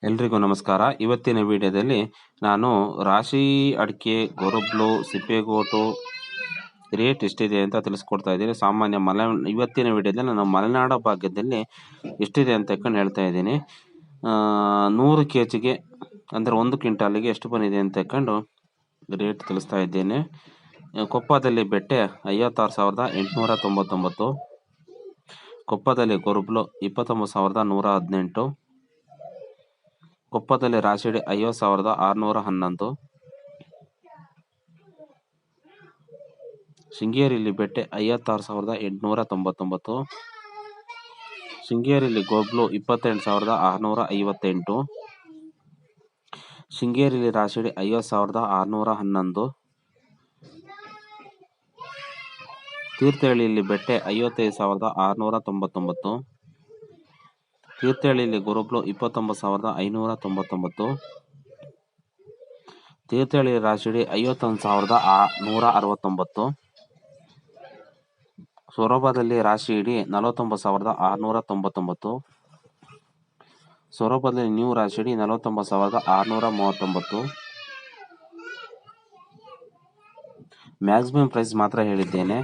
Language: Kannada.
ಎಲ್ರಿಗೂ ನಮಸ್ಕಾರ. ಇವತ್ತಿನ ವಿಡಿಯೋದಲ್ಲಿ ನಾನು ರಾಶಿ ಅಡಿಕೆ, ಗೊರಬ್ಲು, ಸಿಪ್ಪೆಗೋಟು ರೇಟ್ ಎಷ್ಟಿದೆ ಅಂತ ತಿಳಿಸ್ಕೊಡ್ತಾ ಇದ್ದೀನಿ. ಸಾಮಾನ್ಯ ಇವತ್ತಿನ ವಿಡಿಯೋದಲ್ಲಿ ನಾನು ಮಲೆನಾಡ ಭಾಗದಲ್ಲಿ ಎಷ್ಟಿದೆ ಅಂತ ಹೇಳ್ತಾ ಇದ್ದೀನಿ. 100 kgಗೆ ಅಂದರೆ 1 ಕ್ವಿಂಟಾಲಿಗೆ ಎಷ್ಟು ಬಂದಿದೆ ಅಂತ ರೇಟ್ ತಿಳಿಸ್ತಾ ಇದ್ದೇನೆ. ಕೊಪ್ಪದಲ್ಲಿ ಬೆಟ್ಟೆ 56,899, ಕೊಪ್ಪದಲ್ಲಿ ಗೊರಬ್ಲು 29,118, ಕೊಪ್ಪದಲ್ಲಿ ರಾಶಿಡಿ 50,611, ಶೃಂಗೇರಿಯಲ್ಲಿ ಬೆಟ್ಟೆ 56,899, ಶೃಂಗೇರಿಯಲ್ಲಿ ಗೊರಬ್ಲು 28,658, ಶೃಂಗೇರಿಯಲ್ಲಿ ರಾಶಿಡಿ 50,611, ತೀರ್ಥಹಳ್ಳಿಯಲ್ಲಿ ಬೆಟ್ಟೆ 55,699, ತೀರ್ಥಹಳ್ಳಿಯಲ್ಲಿ ಗೊರಬ್ಲು 29,599, ತೀರ್ಥಹಳ್ಳಿ ರಾಶಿಡಿ 51,169, ಸೊರಬದಲ್ಲಿ ರಾಶಿ ಇಡಿ 49,699, ಸೊರಬದಲ್ಲಿ ನ್ಯೂ ರಾಶಿಡಿ 49,639. ಮ್ಯಾಕ್ಸಿಮಮ್ ಪ್ರೈಸ್ ಮಾತ್ರ ಹೇಳಿದ್ದೇನೆ.